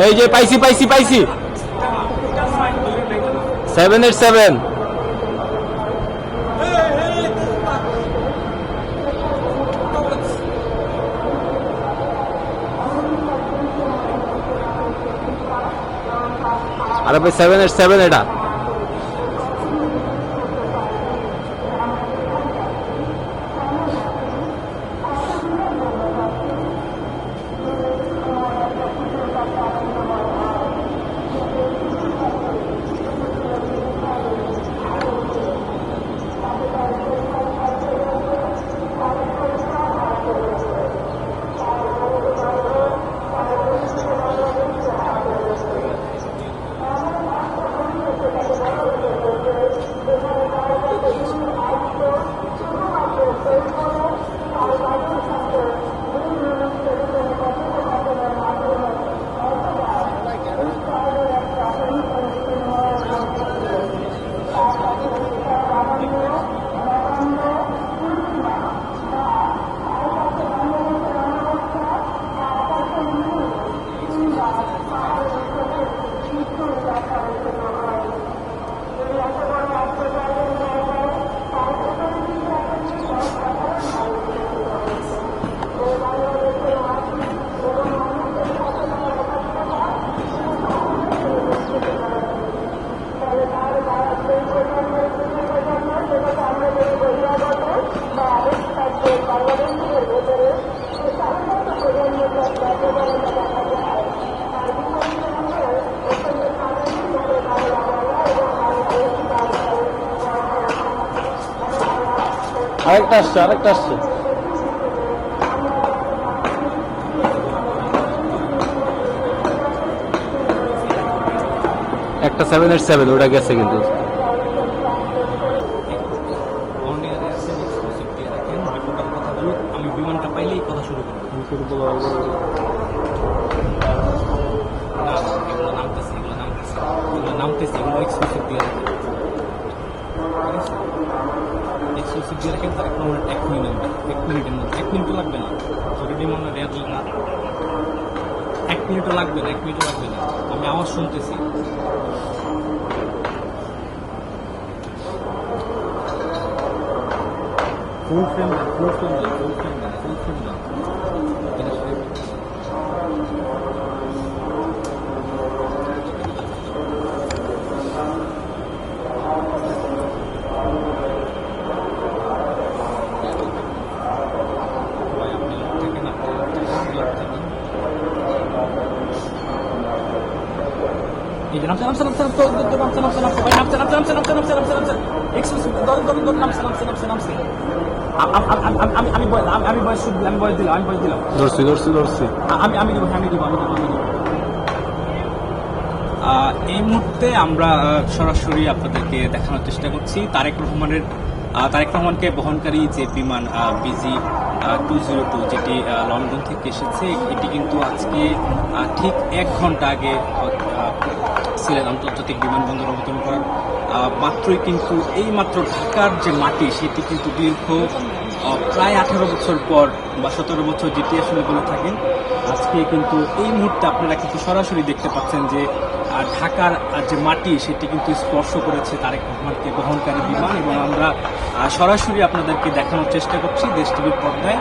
এই যে পাইছি পাইছি পাইছি 787 আরে ভাই 787 এটা আরেকটা আসছে একটা 787 ওটা গেছে কিন্তু আমি বিমানটা পাইলেই কথা শুরু করবো নামতেছে এগুলো এক্সক্লুসিভ দিয়ে রাখেন এক্সক্লুসিভ দিয়ে রাখেন তার এক মিনিটের মধ্যে 1 মিনিটও লাগবে না অলরেডি মনে হয় রেয়ার না 1 মিনিটও লাগবে না আমি আওয়াজ শুনতেছি ফুল ফ্রেম এই মুহূর্তে আমরা সরাসরি আপনাদেরকে দেখানোর চেষ্টা করছি তারেক রহমানকে বহনকারী যে বিমান BG 202 যেটি লন্ডন থেকে এসেছে এটি কিন্তু আজকে ঠিক 1 ঘন্টা আগে সিলেট আন্তর্জাতিক বিমানবন্দর অবতরণ করার মাত্রই কিন্তু এই মাত্র ঢাকার যে মাটি সেটি কিন্তু দীর্ঘ প্রায় 18 বছর পর বা 17 বছর যেটি আসলে বলে থাকেন আজকে কিন্তু এই মুহূর্তে আপনারা কিন্তু সরাসরি দেখতে পাচ্ছেন যে ঢাকার যে মাটি সেটি কিন্তু স্পর্শ করেছে তারেক রহমানকে বহনকারী বিমান এবং আমরা সরাসরি আপনাদেরকে দেখানোর চেষ্টা করছি দেশ টিভির পর্দায়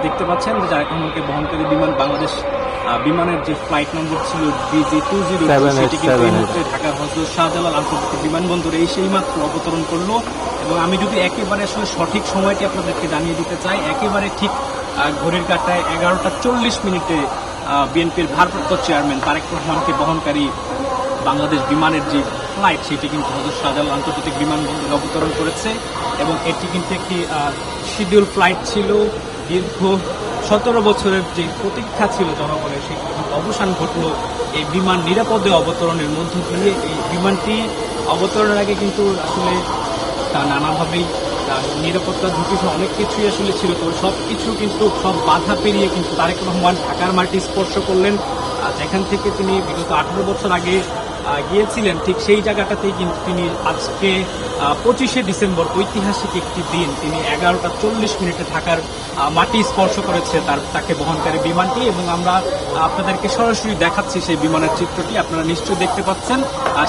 দেখতে পাচ্ছেন যে তারেক রহমানকে বহনকারী বিমান বাংলাদেশ বিমানের যে ফ্লাইট নম্বর ছিল BG 202 সেটি কিন্তু এই মুহূর্তে ঢাকার হযরত শাহজালাল আন্তর্জাতিক বিমানবন্দরে সেই মাত্র অবতরণ করলো এবং আমি যদি একেবারে আসলে সঠিক সময়টি আপনাদেরকে জানিয়ে দিতে চাই একেবারে ঠিক ঘড়ির কাঁটায় 11টা 40 মিনিটে বিএনপির ভারপ্রাপ্ত চেয়ারম্যান তারেক রহমানকে বহনকারী বাংলাদেশ বিমানের যে ফ্লাইট সেটি কিন্তু হযরত শাহজালাল আন্তর্জাতিক বিমানবন্দরে অবতরণ করেছে এবং এটি কিন্তু একটি শিডিউল ফ্লাইট ছিল দীর্ঘ 17 বছরের যে প্রতীক্ষা ছিল জনগণের সেই অবসান ঘটলো এই বিমান নিরাপদে অবতরণের মধ্য দিয়ে এই বিমানটি অবতরণের আগে কিন্তু আসলে নানাভাবেই নিরাপত্তা ঝুঁকি সহ অনেক কিছুই আসলে ছিল তো সব কিছু কিন্তু সব বাধা পেরিয়ে কিন্তু তারেক রহমান ঢাকার মাটি স্পর্শ করলেন যেখান থেকে তিনি বিগত 18 বছর আগে গিয়েছিলেন, ঠিক সেই জায়গাটাতেই কিন্তু তিনি আজকে 25শে ডিসেম্বর ঐতিহাসিক একটি দিন, তিনি 11টা 40 ঢাকার মাটি স্পর্শ করেছে তাকে বহনকারী বিমানটি, এবং আমরা আপনাদেরকে সরাসরি দেখাচ্ছি সেই বিমানের চিত্রটি। আপনারা নিশ্চয়ই দেখতে পাচ্ছেন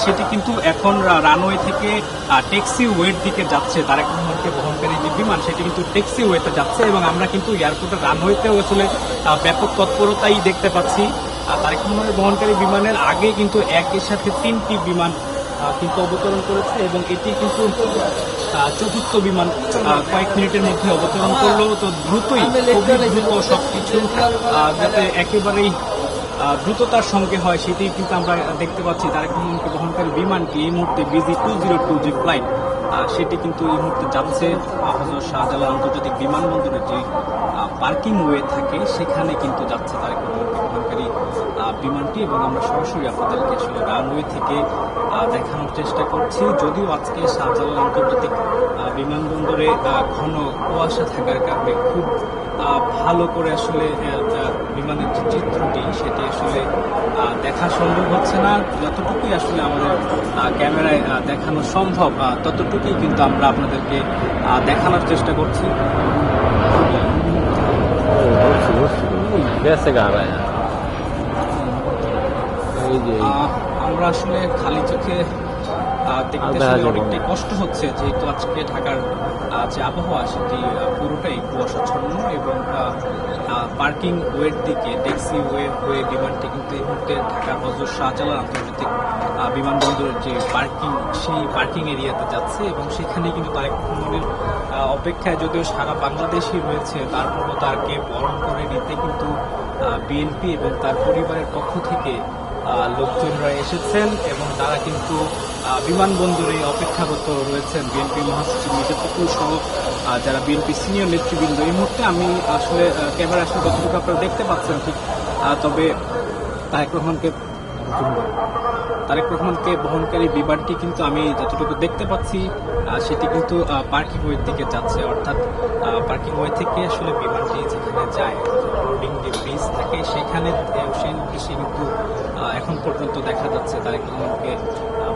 সেটি কিন্তু এখন রানওয়ে থেকে ট্যাক্সি ওয়ের দিকে যাচ্ছে। তারেক রহমানকে বহনকারী যে বিমান সেটি কিন্তু ট্যাক্সি ওয়েতে যাচ্ছে, এবং আমরা কিন্তু এয়ারপোর্টের রানওয়েতেও আসলে ব্যাপক তৎপরতাই দেখতে পাচ্ছি। তারেক রহমানের বহনকারী বিমানের আগে কিন্তু একই সাথে 3টি বিমান কিন্তু অবতরণ করেছে, এবং এটি কিন্তু চতুর্থ বিমান কয়েক মিনিটের মধ্যে অবতরণ করলো। তো দ্রুতই, খুবই দ্রুত সবকিছু যাতে একেবারেই দ্রুততার সঙ্গে হয় সেটি কিন্তু আমরা দেখতে পাচ্ছি। তারেক রহমানকে বহনকারী বিমানটি এই মুহূর্তে BG-202 যে ফ্লাইট সেটি কিন্তু এই মুহূর্তে যাচ্ছে হযরত শাহজালাল আন্তর্জাতিক বিমানবন্দরের যে পার্কিং ওয়ে থাকে সেখানে কিন্তু যাচ্ছে তারেক রহমানকে বহনকারী বিমানটি, এবং আমরা সরাসরি আপনাদেরকে আসলে রানওয়ে থেকে দেখানোর চেষ্টা করছি। যদিও আজকে শাহজালাল আন্তর্জাতিক বিমানবন্দরে ঘন কুয়াশা থাকার কারণে খুব ভালো করে আসলে বিমানের যে চিত্রটি সেটি আসলে দেখা সম্ভব হচ্ছে না। যতটুকুই আসলে আমাদের ক্যামেরায় দেখানো সম্ভব ততটুকুই কিন্তু আমরা আপনাদেরকে দেখানোর চেষ্টা করছি। আমরা আসলে খালি চোখে দেখতে আসলে অনেকটাই কষ্ট হচ্ছে, যেহেতু আজকে ঢাকার যে আবহাওয়া সেটি পুরোটাই কুয়াশাচ্ছন্ন, এবং পার্কিং ওয়ের দিকে ট্যাক্সি ওয়ে হয়ে বিমানটি কিন্তু এই মুহূর্তে ঢাকার হযরত শাহজালাল আন্তর্জাতিক বিমানবন্দরের যে সেই পার্কিং এরিয়াতে যাচ্ছে, এবং সেখানে কিন্তু তারেক রহমানের অপেক্ষায় যদিও সারা বাংলাদেশই রয়েছে, তারপরও তাকে বরণ করে নিতে কিন্তু বিএনপি এবং তার পরিবারের পক্ষ থেকে লোকজনরা এসেছেন, এবং তারা কিন্তু বিমানবন্দরে অপেক্ষারত রয়েছেন। বিএনপি মহাসচিব মির্জা ফখরুল সহ যারা বিএনপি সিনিয়র নেতৃবৃন্দ। এই মুহূর্তে আমি আসলে ক্যামেরা আসলে যতটুকু আপনারা দেখতে পাচ্ছেন ঠিক, তবে তারেক রহমানকে বহনকারী বিমানটি কিন্তু আমি যতটুকু দেখতে পাচ্ছি সেটি কিন্তু পার্কিং ওয়ের দিকে যাচ্ছে, অর্থাৎ পার্কিং ওয়ে থেকে আসলে বিমানটি যেখানে যায়, বোর্ডিং যে ব্রিজ থাকে সেখানে, সেই উদ্দেশ্যে কিন্তু এখন পর্যন্ত দেখা যাচ্ছে তারেক রহমানকে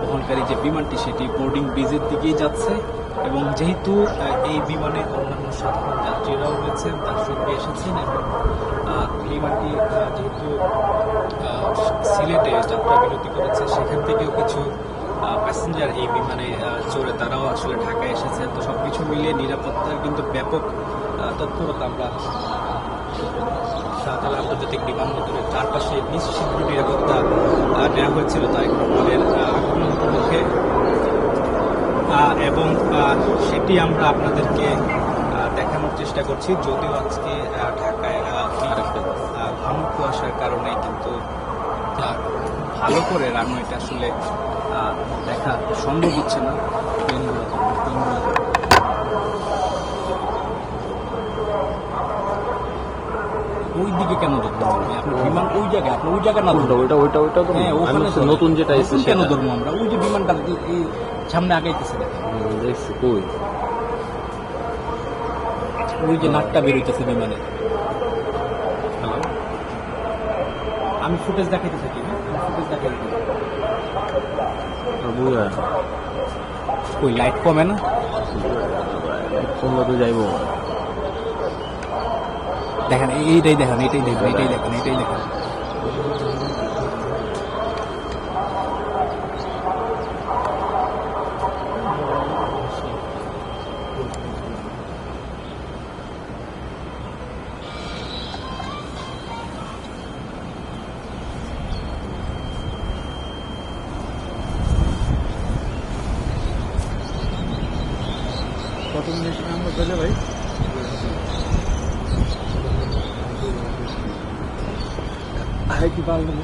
বহনকারী যে বিমানটি সেটি বোর্ডিং ব্রিজের দিকেই যাচ্ছে। এবং যেহেতু এই বিমানে অন্যান্য সাধারণ যাত্রীরাও রয়েছেন, তার সঙ্গে এসেছেন, এবং বিমানটি যেহেতু সিলেটে যাত্রা বিরতি করেছে, সেখান থেকেও কিছু প্যাসেঞ্জার এই বিমানে চড়ে তারাও আসলে ঢাকায় এসেছেন। তো সবকিছু মিলিয়ে নিরাপত্তার কিন্তু ব্যাপক তৎপরতা আমরা শাহজালাল আন্তর্জাতিক বিমানবন্দরের চারপাশে নিশ্চিত নিরাপত্তা নেওয়া হয়েছিল তারেক রহমানের আগমন উপলক্ষে, এবং সেটি আমরা আপনাদেরকে দেখানোর চেষ্টা করছি। যদিও আজকে ঢাকায় ঘন কুয়াশার কারণে কিন্তু ভালো করে রানওয়েটা আসলে দেখা সম্ভব হচ্ছে না। ওই দিকে কেন ধরবো? আপনার বিমান ওই জায়গায়, আপনার ওই জায়গা না ধরবো, ওইটা তো নতুন যেটা এসেছে কেন ধরবো আমরা? ওই যে বিমানটা এই সামনে আগাইতেছে, দেখছি কই, ওই যে নাকটা বেরোইতেছে বিমানে। হ্যালো, আমি ফুটেজ দেখাইতে থাকি, ফুটেজ দেখাইতে থাকি। ওই লাইট কমে না, কমলে যাইব। দেখেন এইটাই দেখেন, এটাই দেখেন, এটাই দেখেন, এটাই দেখেন। কত মিনিট আমরা চলে ভাই? কি পারলাম